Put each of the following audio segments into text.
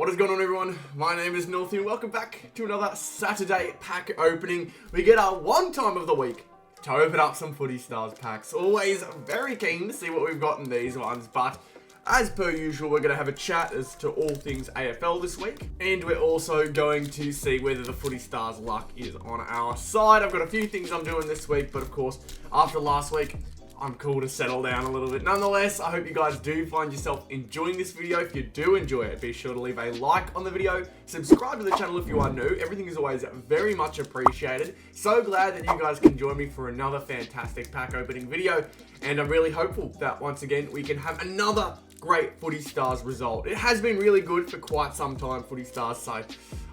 What is going on, everyone? My name is Northy and welcome back to another Saturday pack opening. We get our one time of the week to open up some Footy Stars packs. Always very keen to see what we've got in these ones, but as per usual, we're going to have a chat as to all things AFL this week. And we're also going to see whether the Footy Stars luck is on our side. I've got a few things I'm doing this week, but of course, after last week, I'm cool to settle down a little bit. Nonetheless, I hope you guys do find yourself enjoying this video. If you do enjoy it, be sure to leave a like on the video. Subscribe to the channel if you are new. Everything is always very much appreciated. So glad that you guys can join me for another fantastic pack opening video. And I'm really hopeful that once again, we can have another great Footy Stars result. It has been really good for quite some time, Footy Stars, so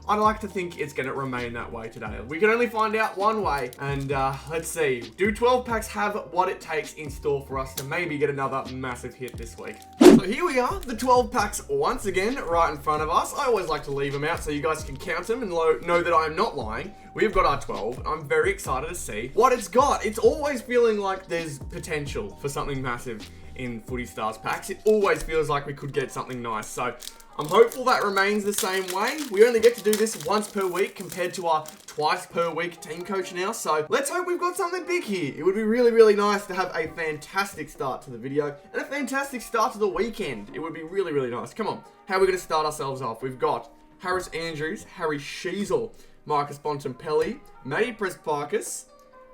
I'd like to think it's going to remain that way today. We can only find out one way, and let's see. Do 12 packs have what it takes in store for us to maybe get another massive hit this week? So here we are, the 12 packs once again right in front of us. I always like to leave them out so you guys can count them and know that I'm not lying. We've got our 12. I'm very excited to see what it's got. It's always feeling like there's potential for something massive in Footy Stars packs. It always feels like we could get something nice. So I'm hopeful that remains the same way. We only get to do this once per week compared to our twice per week team coach now. So let's hope we've got something big here. It would be really, really nice to have a fantastic start to the video and a fantastic start to the weekend. It would be really, really nice. Come on. How are we going to start ourselves off? We've got Harris Andrews, Harry Sheasel, Marcus Bontempelli, Matty Press-Parkis.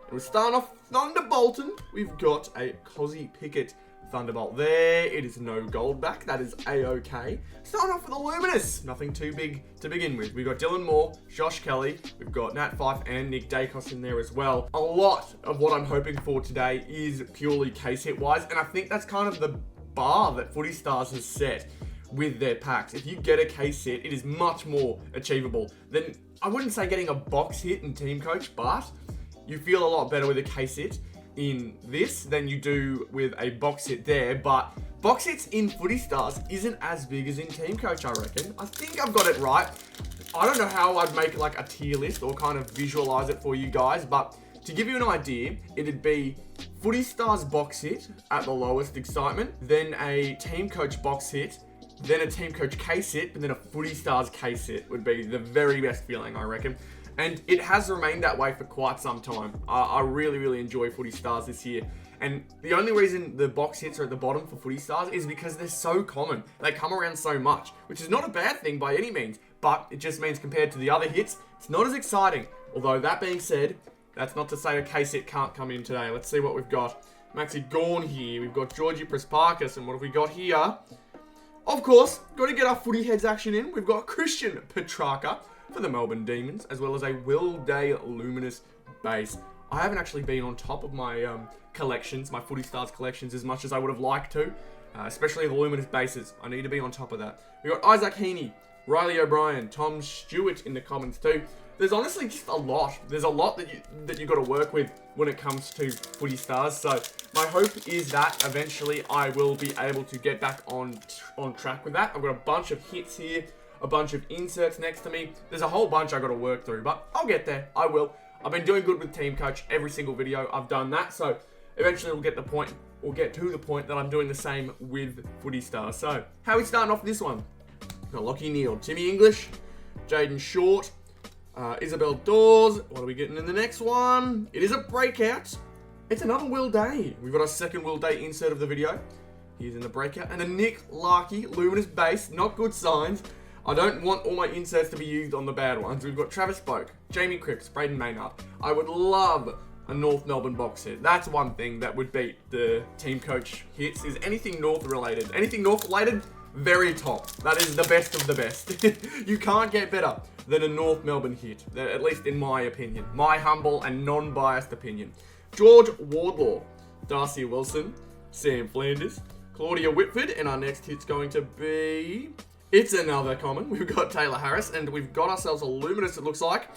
And we're starting off Thunder Bolton. We've got a Cozzy Pickett Thunderbolt there. It is no gold back. That is A-OK. Starting off with a Luminous. Nothing too big to begin with. We've got Dylan Moore, Josh Kelly. We've got Nat Fife and Nick Dacos in there as well. A lot of what I'm hoping for today is purely case hit wise. And I think that's kind of the bar that Footy Stars has set with their packs. If you get a case hit, it is much more achievable than, I wouldn't say getting a box hit in Team Coach, but you feel a lot better with a case hit in this than you do with a box hit there. But box hits in Footy Stars isn't as big as in Team Coach, I reckon. I think I've got it right. I don't know how I'd make like a tier list or kind of visualize it for you guys, but to give you an idea, it'd be Footy Stars box hit at the lowest excitement, then a Team Coach box hit, then a Team Coach case hit, and then a Footy Stars case hit would be the very best feeling, I reckon. And it has remained that way for quite some time. I really, really enjoy Footy Stars this year. And the only reason the box hits are at the bottom for Footy Stars is because they're so common. They come around so much, which is not a bad thing by any means. But it just means compared to the other hits, it's not as exciting. Although that being said, that's not to say a case hit can't come in today. Let's see what we've got. Maxi Gawn here. We've got Georgie Press-Parkis. And what have we got here? Of course, got to get our footy heads action in. We've got Christian Petrarca for the Melbourne Demons, as well as a Will Day Luminous base. I haven't actually been on top of my collections, my Footy Stars collections, as much as I would have liked to, especially the Luminous bases. I need to be on top of that. We've got Isaac Heaney, Riley O'Brien, Tom Stewart in the comments too. There's honestly just a lot. There's a lot that you got to work with when it comes to Footy Stars. So my hope is that eventually I will be able to get back on track with that. I've got a bunch of hits here, a bunch of inserts next to me. There's a whole bunch I got to work through, but I'll get there. I will. I've been doing good with Team Coach every single video. I've done that, so eventually we'll get to the point that I'm doing the same with Footy Stars. So how are we starting off this one? Got Lockie Neal, Timmy English, Jaden Short, Isabel Dawes. What are we getting in the next one? It is a breakout. It's another Will Day. We've got our second Will Day insert of the video. He's in the breakout. And a Nick Larkey, Luminous base. Not good signs. I don't want all my inserts to be used on the bad ones. We've got Travis Boak, Jamie Cripps, Braden Maynard. I would love a North Melbourne box hit. That's one thing that would beat the Team Coach hits, is anything North related. Anything North related, very top. That is the best of the best. You can't get better than a North Melbourne hit, at least in my opinion. My humble and non-biased opinion. George Wardlaw, Darcy Wilson, Sam Flanders, Claudia Whitford, and our next hit's going to be... It's another common. We've got Taylor Harris, and we've got ourselves a Luminous, it looks like.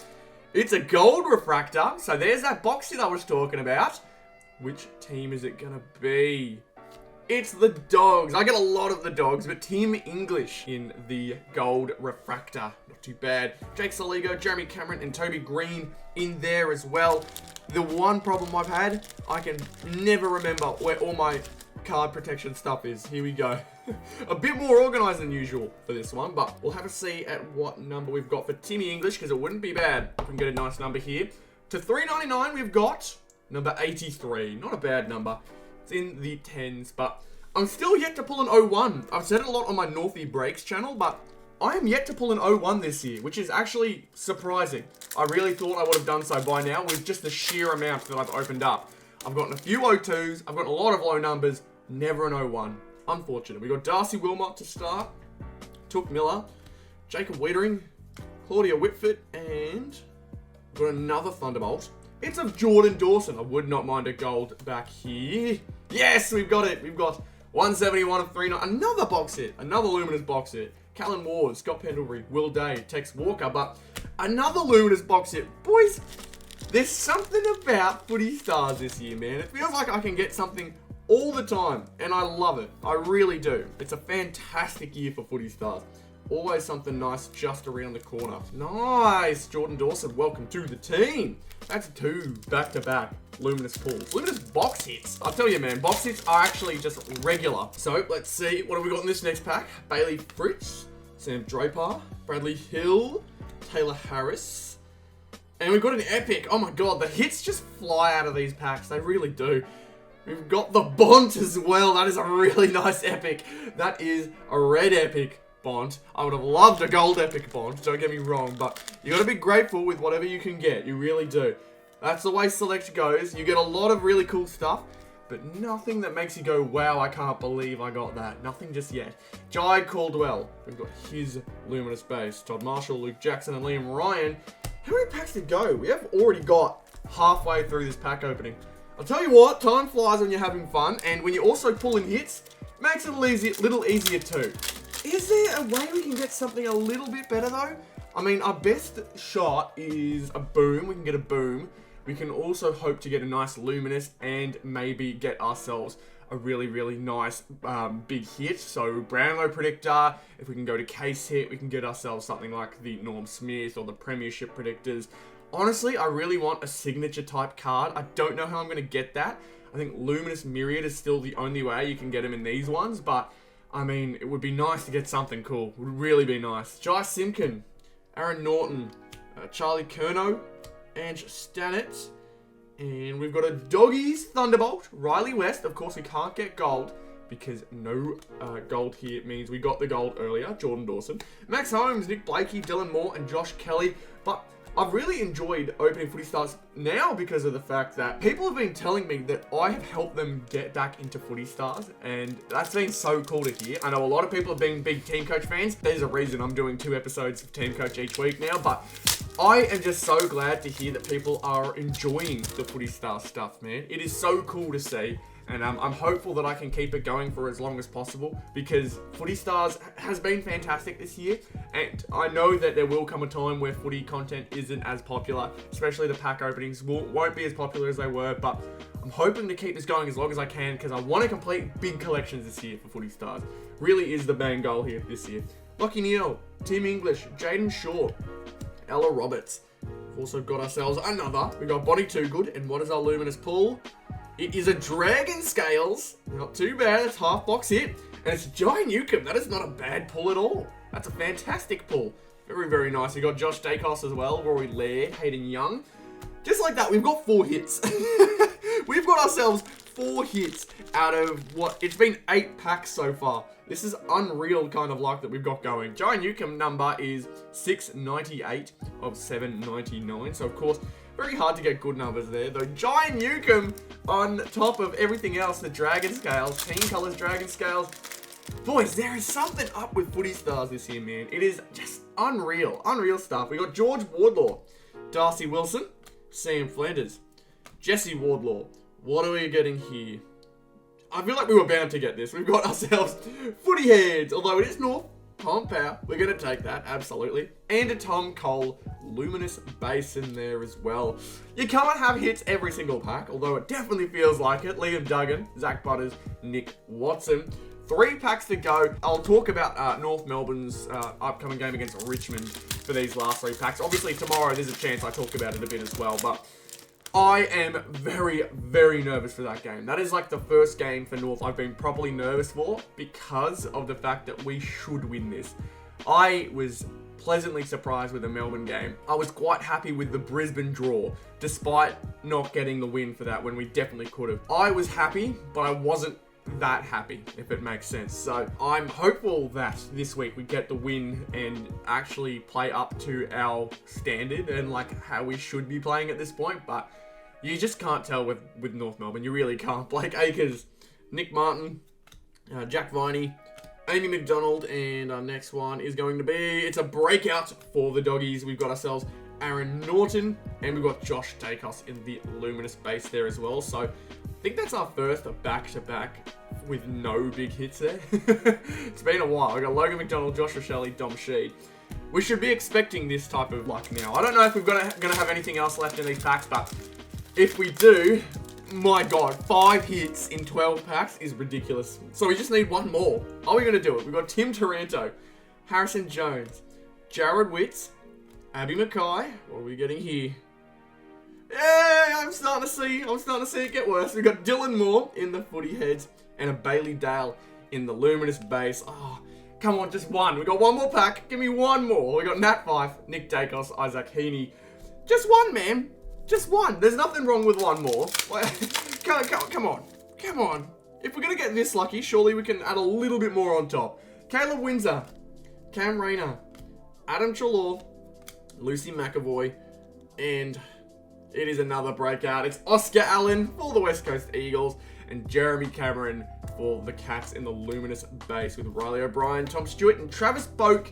It's a gold refractor. So there's that box hit I was talking about. Which team is it going to be? It's the Dogs. I get a lot of the Dogs, but Tim English in the gold refractor. Not too bad. Jake Soligo, Jeremy Cameron, and Toby Green in there as well. The one problem I've had, I can never remember where all my card protection stuff is. Here we go. A bit more organized than usual for this one, but we'll have a see at what number we've got for Timmy English, because it wouldn't be bad if we can get a nice number here. To $3.99, we've got number 83. Not a bad number. It's in the 10s, but I'm still yet to pull an 01. I've said it a lot on my Northy Breaks channel, but I am yet to pull an 01 this year, which is actually surprising. I really thought I would have done so by now with just the sheer amount that I've opened up. I've gotten a few 02s, I've gotten a lot of low numbers, never an 01. Unfortunate. We got Darcy Wilmot to start, Took Miller, Jacob Wiedering, Claudia Whitford, and we've got another Thunderbolt. It's of Jordan Dawson. I would not mind a gold back here. Yes, we've got it. We've got 171 of 39. Another box hit. Another Luminous box hit. Callan Ward, Scott Pendlebury, Will Day, Tex Walker, but another Luminous box hit. Boys, there's something about Footy Stars this year, man. It feels like I can get something all the time, and I love it. I really do. It's a fantastic year for Footy Stars. Always something nice just around the corner. Nice, Jordan Dawson, welcome to the team. That's 2 back-to-back Luminous pulls. Luminous box hits. I'll tell you, man, box hits are actually just regular. So, let's see. What have we got in this next pack? Bailey Fritz, Sam Draper, Bradley Hill, Taylor Harris. And we've got an epic. Oh my god, the hits just fly out of these packs. They really do. We've got the Bont as well. That is a really nice epic. That is a red epic Bont. I would have loved a gold epic Bont, don't get me wrong, but you got to be grateful with whatever you can get. You really do. That's the way Select goes. You get a lot of really cool stuff, but nothing that makes you go, wow, I can't believe I got that. Nothing just yet. Jai Caldwell. We've got his Luminous base. Todd Marshall, Luke Jackson, and Liam Ryan. How many packs to go? We have already got halfway through this pack opening. I'll tell you what, time flies when you're having fun, and when you're also pulling hits, makes it a little easier too. Is there a way we can get something a little bit better though? I mean, our best shot is a boom. We can get a boom. We can also hope to get a nice Luminous and maybe get ourselves a really, really nice big hit. So Brownlow Predictor, if we can go to case hit, we can get ourselves something like the Norm Smith or the Premiership Predictors. Honestly, I really want a signature type card. I don't know how I'm going to get that. I think Luminous Myriad is still the only way you can get them in these ones, but I mean, it would be nice to get something cool. It would really be nice. Jai Simkin, Aaron Norton, Charlie Curnow, Ange Stannett, and we've got a Doggies Thunderbolt, Riley West. Of course, we can't get gold because no gold here means we got the gold earlier. Jordan Dawson, Max Holmes, Nick Blakey, Dylan Moore, and Josh Kelly. But I've really enjoyed opening Footy Stars now because of the fact that people have been telling me that I have helped them get back into Footy Stars, and that's been so cool to hear. I know a lot of people have been big Team Coach fans. There's a reason I'm doing 2 episodes of Team Coach each week now, but I am just so glad to hear that people are enjoying the Footy Stars stuff, man. It is so cool to see. And I'm hopeful that I can keep it going for as long as possible because Footy Stars has been fantastic this year. And I know that there will come a time where footy content isn't as popular, especially the pack openings won't be as popular as they were. But I'm hoping to keep this going as long as I can because I want to complete big collections this year for Footy Stars. Really is the main goal here this year. Lockie Neal, Tim English, Jaden Shaw, Ella Roberts. We've also got ourselves another. We've got Bonnie Toogood. And what is our Luminous pull? It is a Dragon Scales. Not too bad. It's half box hit. And it's Jai Newcomb. That is not a bad pull at all. That's a fantastic pull. Very, very nice. We got Josh Dacos as well. Rory Laird, Hayden Young. Just like that, we've got 4 hits. We've got ourselves 4 hits out of what? It's been 8 packs so far. This is unreal kind of luck that we've got going. Jai Newcomb number is 698 of 799. So, of course, very hard to get good numbers there, though. Jai Newcomb on top of everything else, the Dragon Scales, Team Colours Dragon Scales. Boys, there is something up with Footy Stars this year, man. It is just unreal. Unreal stuff. We got George Wardlaw, Darcy Wilson, Sam Flanders, Jesse Wardlaw. What are we getting here? I feel like we were bound to get this. We've got ourselves Footy Heads, although it is North. Tom Power, we're going to take that, absolutely. And a Tom Cole Luminous base in there as well. You can't have hits every single pack, although it definitely feels like it. Liam Duggan, Zach Butters, Nick Watson. 3 packs to go. I'll talk about North Melbourne's upcoming game against Richmond for these last 3 packs. Obviously, tomorrow there's a chance I talk about it a bit as well, but I am very, very nervous for that game. That is like the first game for North I've been properly nervous for because of the fact that we should win this. I was pleasantly surprised with the Melbourne game. I was quite happy with the Brisbane draw, despite not getting the win for that when we definitely could have. I was happy, but I wasn't that happy, if it makes sense. So I'm hopeful that this week we get the win and actually play up to our standard and like how we should be playing at this point. But you just can't tell with North Melbourne. You really can't. Blake Acres, Nick Martin, Jack Viney, Amy McDonald, and our next one is going to be, it's a breakout for the doggies. We've got ourselves Aaron Norton, and we've got Josh Dacos in the Luminous base there as well. So I think that's our first back-to-back with no big hits there. It's been a while. We've got Logan McDonald, Josh Rochelle, Dom Sheed. We should be expecting this type of luck now. I don't know if we're gonna have anything else left in these packs, but if we do, my God, 5 hits in 12 packs is ridiculous. So we just need one more. Are we going to do it? We've got Tim Taranto, Harrison Jones, Jared Witts, Abby Mackay. What are we getting here? Yeah, I'm starting to see it get worse. We've got Dylan Moore in the Footy heads and a Bailey Dale in the Luminous base. Oh, come on, just one. We've got one more pack. Give me one more. We got Nat Fife, Nick Dacos, Isaac Heaney. Just one, man. Just one. There's nothing wrong with one more. Come on. If we're going to get this lucky, surely we can add a little bit more on top. Caleb Windsor, Cam Rayner, Adam Chalor, Lucy McAvoy, and it is another breakout. It's Oscar Allen for the West Coast Eagles and Jeremy Cameron for the Cats in the Luminous base with Riley O'Brien, Tom Stewart, and Travis Boak.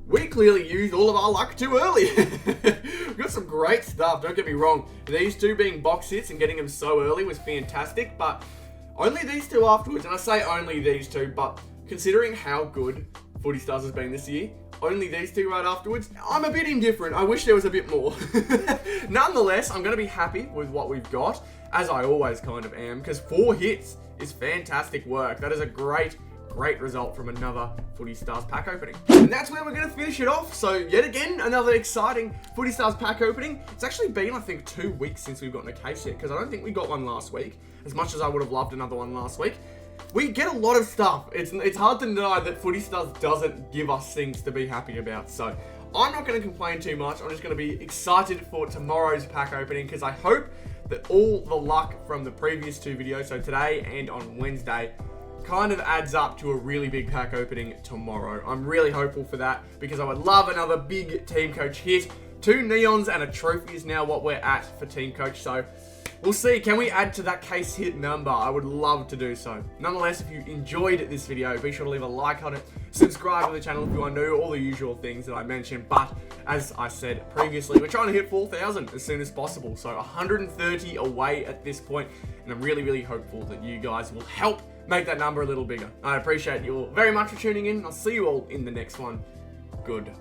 We clearly used all of our luck too early. We've got some great stuff, don't get me wrong. These two being box hits and getting them so early was fantastic, but only these two afterwards. And I say only these two, but considering how good Footy Stars has been this year, only these two right afterwards, I'm a bit indifferent. I wish there was a bit more. Nonetheless, I'm going to be happy with what we've got, as I always kind of am, because 4 hits is fantastic work. That is a great result from another Footy Stars pack opening. And that's where we're going to finish it off. So yet again, another exciting Footy Stars pack opening. It's actually been, I think, 2 weeks since we've gotten a case yet, because I don't think we got one last week, as much as I would have loved another one last week. We get a lot of stuff. It's hard to deny that Footy Stars doesn't give us things to be happy about. So I'm not going to complain too much. I'm just going to be excited for tomorrow's pack opening, because I hope that all the luck from the previous 2 videos, so today and on Wednesday, kind of adds up to a really big pack opening tomorrow. I'm really hopeful for that, because I would love another big team coach hit. 2 neons and a trophy is now what we're at for team coach. So we'll see. Can we add to that case hit number? I would love to do so. Nonetheless, if you enjoyed this video, be sure to leave a like on it. Subscribe to the channel if you want to know all the usual things that I mentioned. But as I said previously, we're trying to hit 4,000 as soon as possible. So 130 away at this point, and I'm really hopeful that you guys will help make that number a little bigger. I appreciate you all very much for tuning in. I'll see you all in the next one. Good.